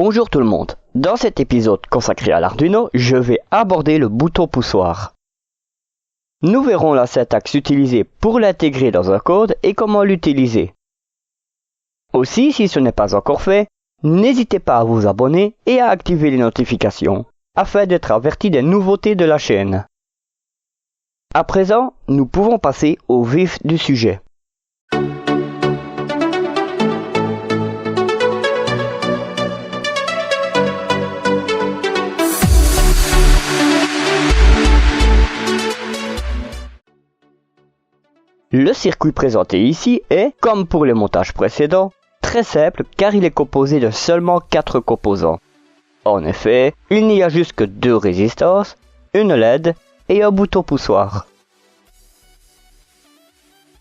Bonjour tout le monde, dans cet épisode consacré à l'Arduino, je vais aborder le bouton poussoir. Nous verrons la syntaxe utilisée pour l'intégrer dans un code et comment l'utiliser. Aussi, si ce n'est pas encore fait, n'hésitez pas à vous abonner et à activer les notifications, afin d'être averti des nouveautés de la chaîne. À présent, nous pouvons passer au vif du sujet. Le circuit présenté ici est, comme pour les montages précédents, très simple car il est composé de seulement 4 composants. En effet, il n'y a juste que 2 résistances, une LED et un bouton poussoir.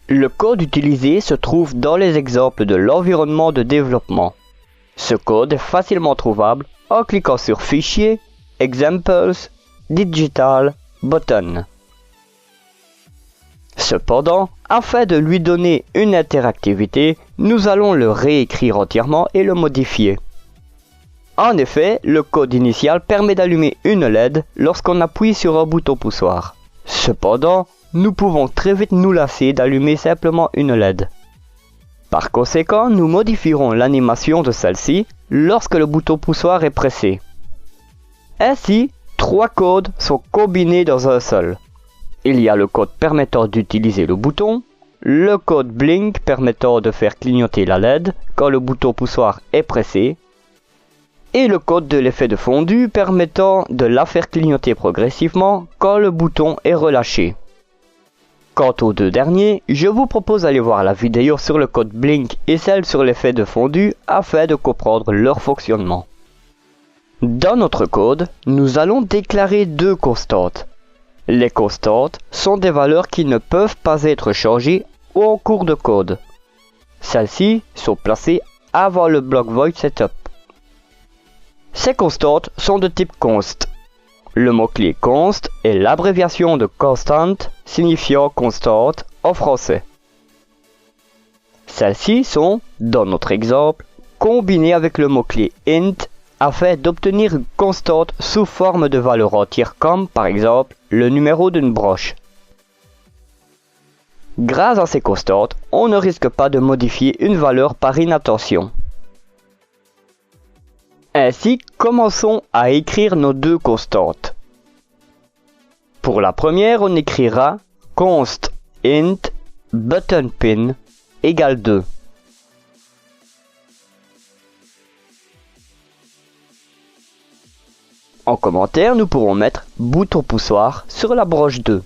Le code utilisé se trouve dans les exemples de l'environnement de développement. Ce code est facilement trouvable en cliquant sur Fichier, Examples, Digital, Button. Cependant, afin de lui donner une interactivité, nous allons le réécrire entièrement et le modifier. En effet, le code initial permet d'allumer une LED lorsqu'on appuie sur un bouton poussoir. Cependant, nous pouvons très vite nous lasser d'allumer simplement une LED. Par conséquent, nous modifierons l'animation de celle-ci lorsque le bouton poussoir est pressé. Ainsi, 3 codes sont combinés dans un seul. Il y a le code permettant d'utiliser le bouton, le code Blink permettant de faire clignoter la LED quand le bouton poussoir est pressé, et le code de l'effet de fondu permettant de la faire clignoter progressivement quand le bouton est relâché. Quant aux 2 derniers, je vous propose d'aller voir la vidéo sur le code Blink et celle sur l'effet de fondu afin de comprendre leur fonctionnement. Dans notre code, nous allons déclarer 2 constantes. Les constantes sont des valeurs qui ne peuvent pas être changées en cours de code. Celles-ci sont placées avant le bloc void setup. Ces constantes sont de type const. Le mot-clé const est l'abréviation de constant signifiant constante en français. Celles-ci sont, dans notre exemple, combinées avec le mot-clé int afin d'obtenir une constante sous forme de valeur entière comme, par exemple, le numéro d'une broche. Grâce à ces constantes, on ne risque pas de modifier une valeur par inattention. Ainsi, commençons à écrire nos 2 constantes. Pour la première, on écrira const int button pin égale 2. En commentaire, nous pourrons mettre bouton poussoir sur la broche 2.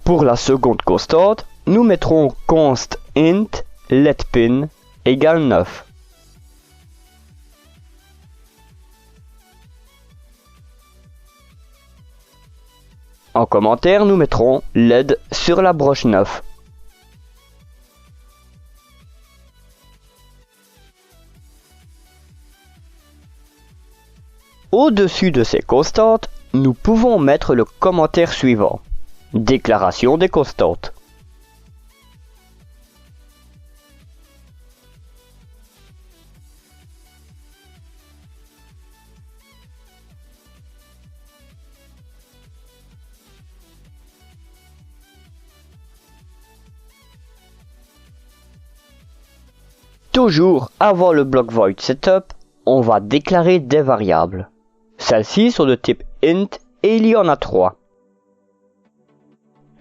Pour la seconde constante, nous mettrons const int letPin égale 9. En commentaire, nous mettrons LED sur la broche 9. Au-dessus de ces constantes, nous pouvons mettre le commentaire suivant. Déclaration des constantes. Toujours avant le bloc void setup, on va déclarer des variables. Celles-ci sont de type int et il y en a 3.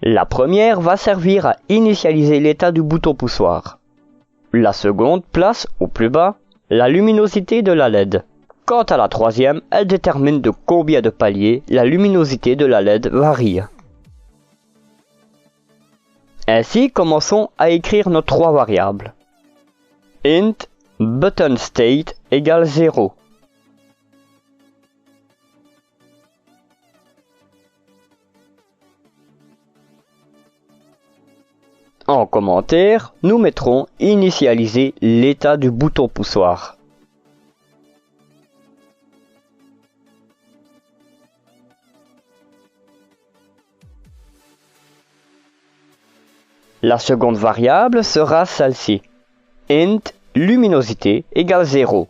La première va servir à initialiser l'état du bouton poussoir. La seconde place, au plus bas, la luminosité de la LED. Quant à la troisième, elle détermine de combien de paliers la luminosité de la LED varie. Ainsi, commençons à écrire nos 3 variables. Int button state égale 0. En commentaire, nous mettrons initialiser l'état du bouton poussoir. La seconde variable sera celle-ci. Int luminosité égale 0.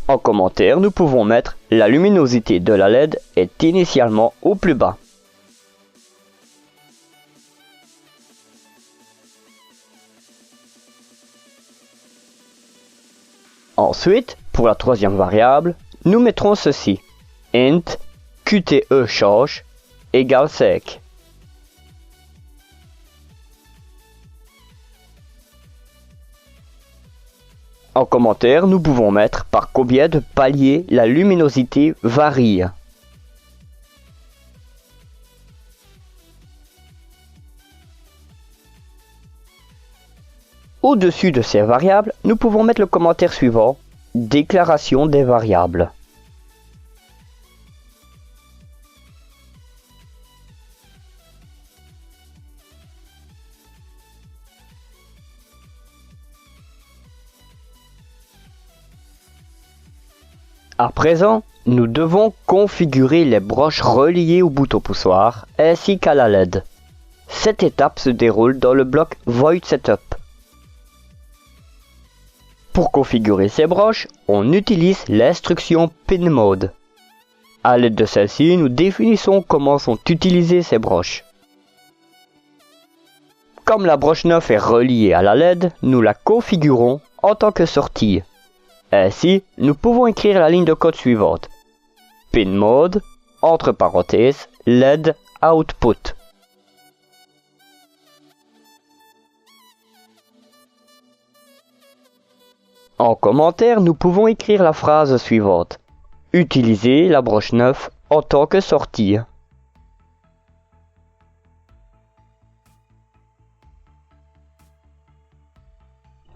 En commentaire, nous pouvons mettre la luminosité de la LED est initialement au plus bas. Ensuite, pour la troisième variable, nous mettrons ceci. Int QTE change égale sec. En commentaire, nous pouvons mettre par combien de paliers la luminosité varie. Au-dessus de ces variables, nous pouvons mettre le commentaire suivant, déclaration des variables. À présent, nous devons configurer les broches reliées au bouton poussoir ainsi qu'à la LED. Cette étape se déroule dans le bloc Void Setup. Pour configurer ces broches, on utilise l'instruction Pin Mode. À l'aide de celle-ci, nous définissons comment sont utilisées ces broches. Comme la broche 9 est reliée à la LED, nous la configurons en tant que sortie. Ainsi, nous pouvons écrire la ligne de code suivante. Pin Mode, entre parenthèses, LED Output. En commentaire, nous pouvons écrire la phrase suivante. Utiliser la broche 9 en tant que sortie.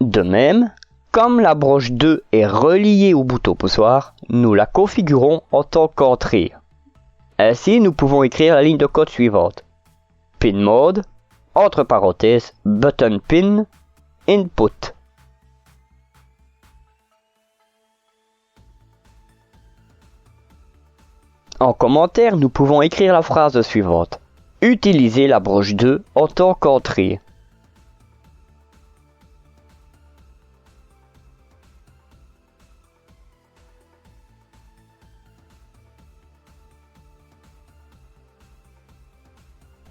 De même, comme la broche 2 est reliée au bouton poussoir, nous la configurons en tant qu'entrée. Ainsi, nous pouvons écrire la ligne de code suivante. Pin Mode, entre parenthèses, Button Pin, Input. En commentaire, nous pouvons écrire la phrase suivante. Utiliser la broche 2 en tant qu'entrée.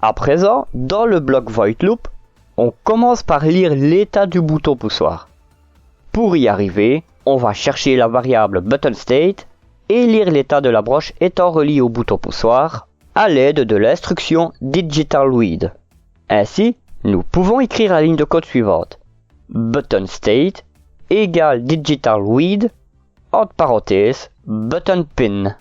À présent, dans le bloc Void Loop, on commence par lire l'état du bouton poussoir. Pour y arriver, on va chercher la variable ButtonState et lire l'état de la broche étant reliée au bouton poussoir à l'aide de l'instruction DigitalRead. Ainsi, nous pouvons écrire la ligne de code suivante. ButtonState égale DigitalRead, entre parenthèses, ButtonPin.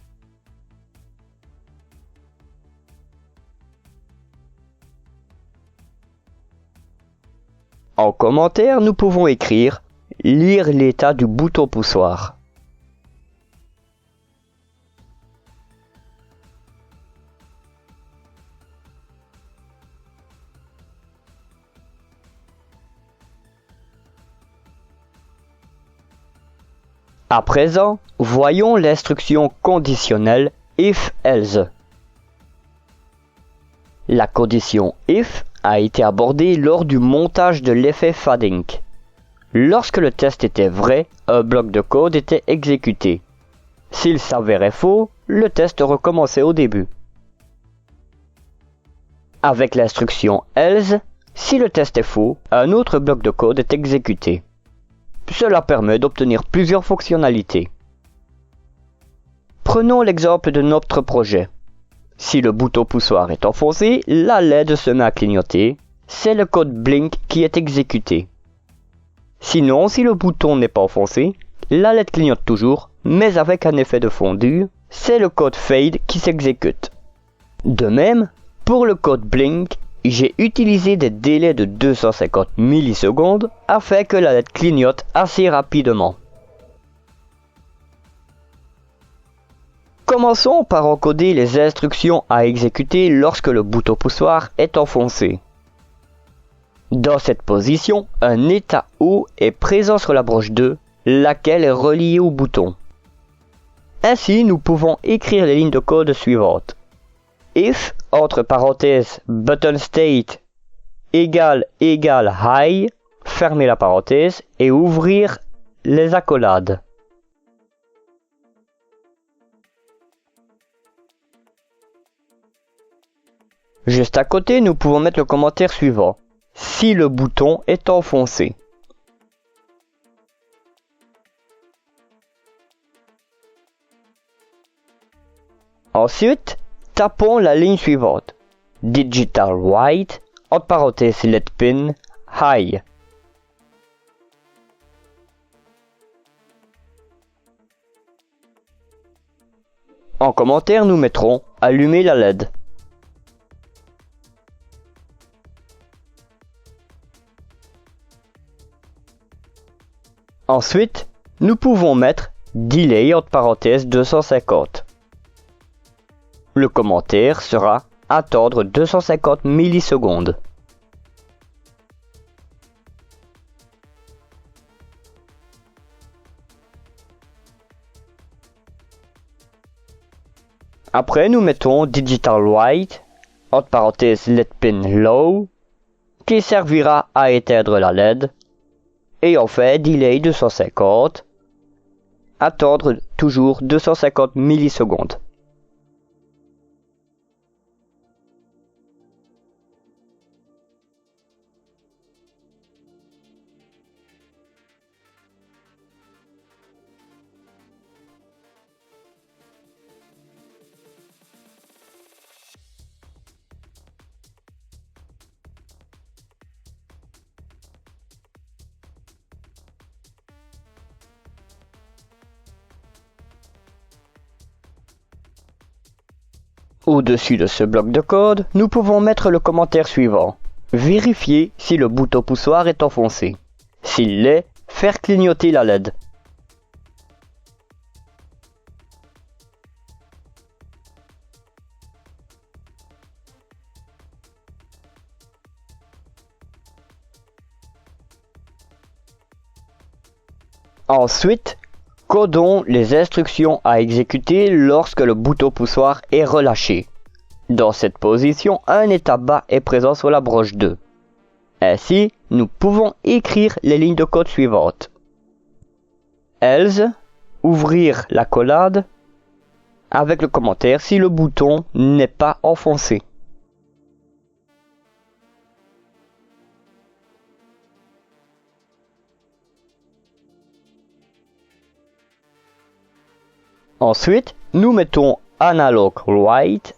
En commentaire, nous pouvons écrire « Lire l'état du bouton poussoir ». À présent, voyons l'instruction conditionnelle if-else. La condition if a été abordée lors du montage de l'effet fading. Lorsque le test était vrai, un bloc de code était exécuté. S'il s'avérait faux, le test recommençait au début. Avec l'instruction else, si le test est faux, un autre bloc de code est exécuté. Cela permet d'obtenir plusieurs fonctionnalités. Prenons l'exemple de notre projet. Si le bouton poussoir est enfoncé, la LED se met à clignoter. C'est le code blink qui est exécuté. Sinon, si le bouton n'est pas enfoncé, la LED clignote toujours, mais avec un effet de fondu. C'est le code fade qui s'exécute. De même, pour le code blink, j'ai utilisé des délais de 250 millisecondes afin que la LED clignote assez rapidement. Commençons par encoder les instructions à exécuter lorsque le bouton poussoir est enfoncé. Dans cette position, un état haut est présent sur la broche 2, laquelle est reliée au bouton. Ainsi, nous pouvons écrire les lignes de code suivantes. If, entre parenthèses, button state égale high, fermez la parenthèse et ouvrir les accolades. Juste à côté, nous pouvons mettre le commentaire suivant. Si le bouton est enfoncé. Ensuite, tapons la ligne suivante. Digital write, entre parenthèses let pin, high. En commentaire, nous mettrons allumer la LED. Ensuite, nous pouvons mettre delay entre parenthèses 250. Le commentaire sera attendre 250 millisecondes. Après, nous mettons digital write entre parenthèses let pin low qui servira à éteindre la LED. Et enfin, delay 250, attendre toujours 250 millisecondes. Au-dessus de ce bloc de code, nous pouvons mettre le commentaire suivant. Vérifier si le bouton poussoir est enfoncé. S'il l'est, faire clignoter la LED. Ensuite, codons les instructions à exécuter lorsque le bouton poussoir est relâché. Dans cette position, un état bas est présent sur la broche 2. Ainsi, nous pouvons écrire les lignes de code suivantes. Else, ouvrir l'accolade, avec le commentaire si le bouton n'est pas enfoncé. Ensuite, nous mettons analog write,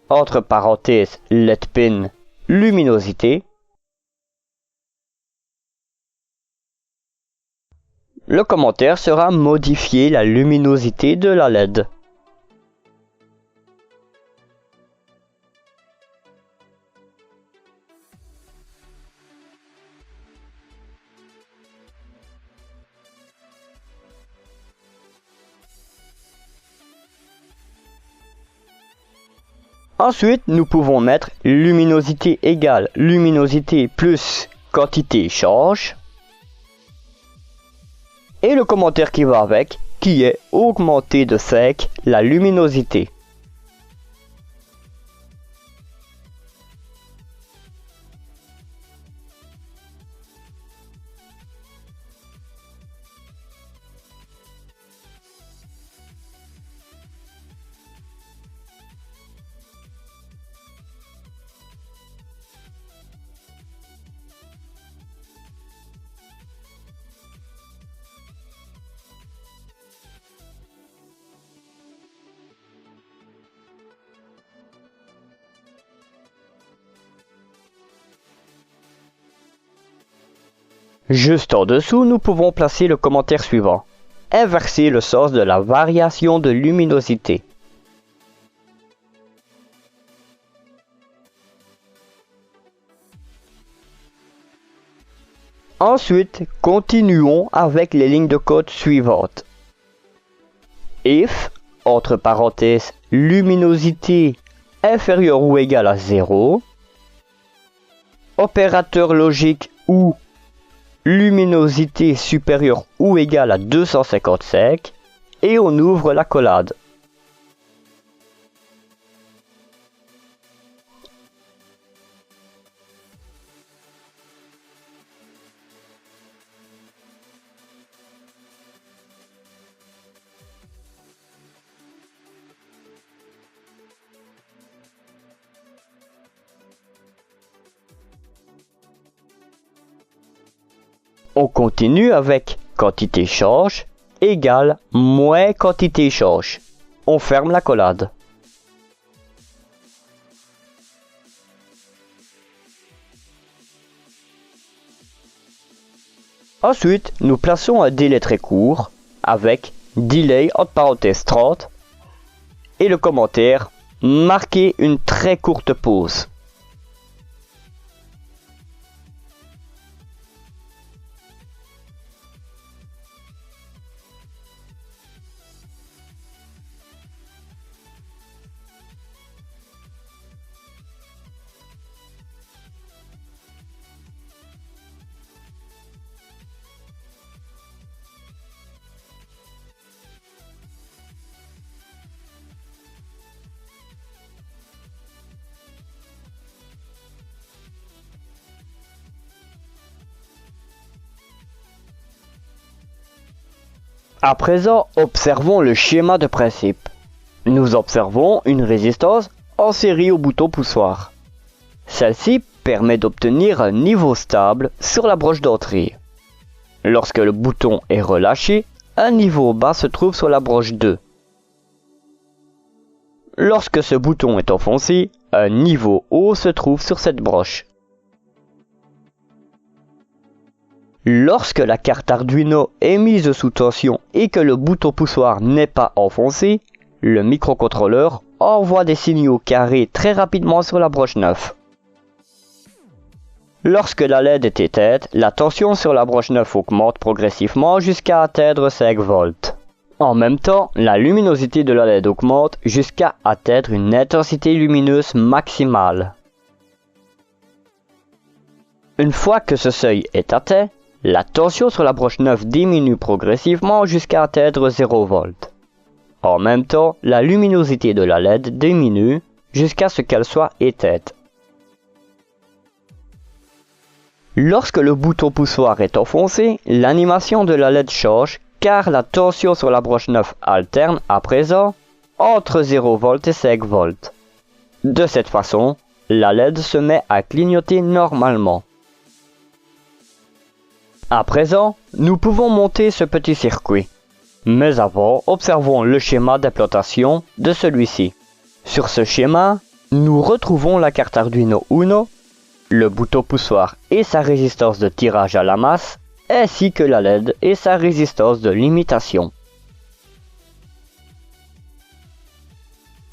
entre parenthèses let pin luminosité. Le commentaire sera modifier la luminosité de la LED. Ensuite, nous pouvons mettre luminosité égale luminosité plus quantité change. Et le commentaire qui va avec, qui est augmenter de 5 la luminosité. Juste en dessous, nous pouvons placer le commentaire suivant. Inverser le sens de la variation de luminosité. Ensuite, continuons avec les lignes de code suivantes. If, entre parenthèses, luminosité inférieure ou égale à 0. Opérateur logique ou luminosité supérieure ou égale à 255 et on ouvre la collade. On continue avec quantité change égale moins quantité change. On ferme la collade. Ensuite, nous plaçons un délai très court avec delay entre parenthèses 30 et le commentaire marquer une très courte pause. À présent, observons le schéma de principe. Nous observons une résistance en série au bouton poussoir. Celle-ci permet d'obtenir un niveau stable sur la broche d'entrée. Lorsque le bouton est relâché, un niveau bas se trouve sur la broche 2. Lorsque ce bouton est enfoncé, un niveau haut se trouve sur cette broche. Lorsque la carte Arduino est mise sous tension et que le bouton poussoir n'est pas enfoncé, le microcontrôleur envoie des signaux carrés très rapidement sur la broche 9. Lorsque la LED est éteinte, la tension sur la broche 9 augmente progressivement jusqu'à atteindre 5 volts. En même temps, la luminosité de la LED augmente jusqu'à atteindre une intensité lumineuse maximale. Une fois que ce seuil est atteint, la tension sur la broche 9 diminue progressivement jusqu'à atteindre 0 volts. En même temps, la luminosité de la LED diminue jusqu'à ce qu'elle soit éteinte. Lorsque le bouton poussoir est enfoncé, l'animation de la LED change car la tension sur la broche 9 alterne à présent entre 0 volts et 5 volts. De cette façon, la LED se met à clignoter normalement. À présent, nous pouvons monter ce petit circuit. Mais avant, observons le schéma d'implantation de celui-ci. Sur ce schéma, nous retrouvons la carte Arduino Uno, le bouton poussoir et sa résistance de tirage à la masse, ainsi que la LED et sa résistance de limitation.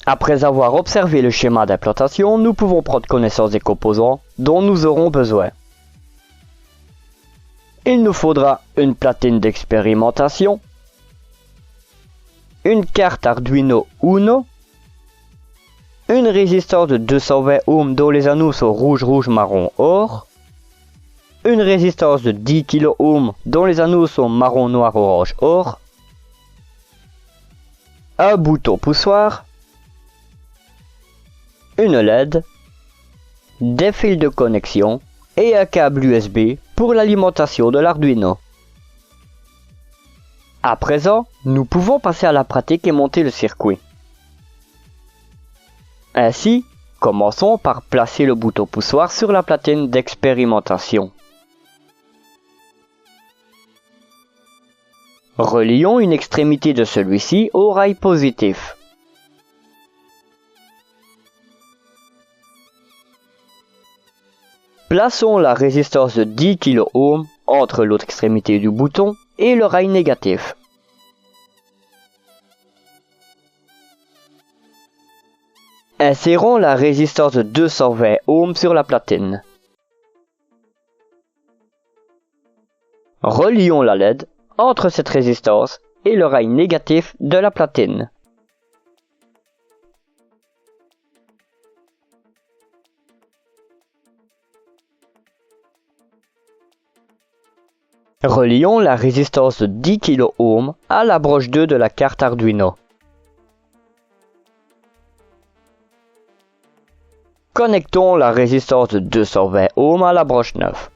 Après avoir observé le schéma d'implantation, nous pouvons prendre connaissance des composants dont nous aurons besoin. Il nous faudra une platine d'expérimentation, une carte Arduino Uno, une résistance de 220 ohms dont les anneaux sont rouge, rouge, marron, or, une résistance de 10 kΩ dont les anneaux sont marron, noir, orange, or, un bouton poussoir, une LED, des fils de connexion et un câble USB pour l'alimentation de l'Arduino. À présent, nous pouvons passer à la pratique et monter le circuit. Ainsi, commençons par placer le bouton poussoir sur la platine d'expérimentation. Relions une extrémité de celui-ci au rail positif. Plaçons la résistance de 10 kΩ entre l'autre extrémité du bouton et le rail négatif. Insérons la résistance de 220 ohms sur la platine. Relions la LED entre cette résistance et le rail négatif de la platine. Relions la résistance de 10 kΩ à la broche 2 de la carte Arduino. Connectons la résistance de 220 ohms à la broche 9.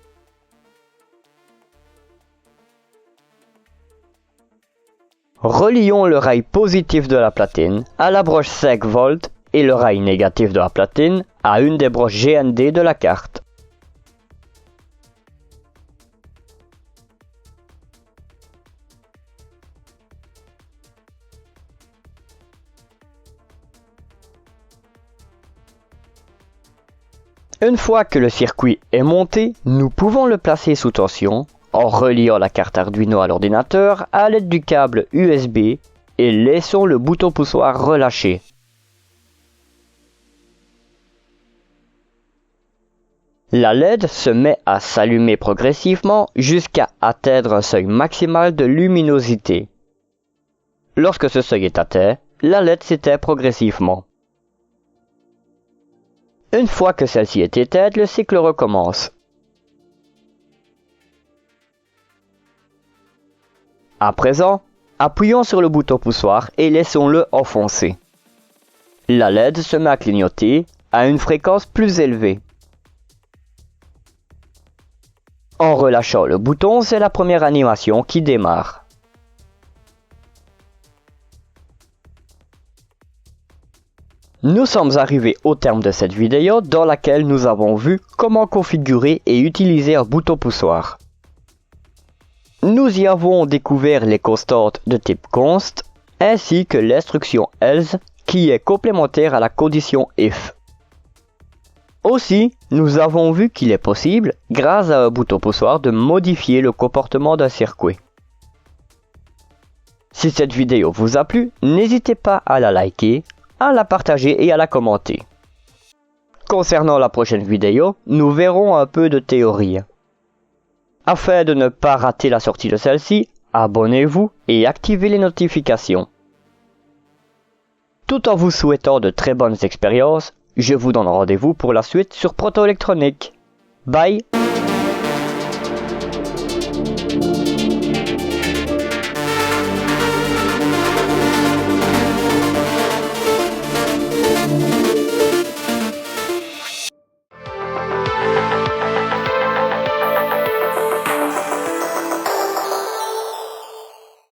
Relions le rail positif de la platine à la broche 5V et le rail négatif de la platine à une des broches GND de la carte. Une fois que le circuit est monté, nous pouvons le placer sous tension en reliant la carte Arduino à l'ordinateur à l'aide du câble USB et laissons le bouton poussoir relâché. La LED se met à s'allumer progressivement jusqu'à atteindre un seuil maximal de luminosité. Lorsque ce seuil est atteint, la LED s'éteint progressivement. Une fois que celle-ci est éteinte, le cycle recommence. À présent, appuyons sur le bouton poussoir et laissons-le enfoncer. La LED se met à clignoter à une fréquence plus élevée. En relâchant le bouton, c'est la première animation qui démarre. Nous sommes arrivés au terme de cette vidéo dans laquelle nous avons vu comment configurer et utiliser un bouton poussoir. Nous y avons découvert les constantes de type const ainsi que l'instruction else qui est complémentaire à la condition if. Aussi, nous avons vu qu'il est possible, grâce à un bouton poussoir, de modifier le comportement d'un circuit. Si cette vidéo vous a plu, n'hésitez pas à la liker, à la partager et à la commenter. Concernant la prochaine vidéo, nous verrons un peu de théorie. Afin de ne pas rater la sortie de celle-ci, abonnez-vous et activez les notifications. Tout en vous souhaitant de très bonnes expériences, je vous donne rendez-vous pour la suite sur Proto Électronique. Bye!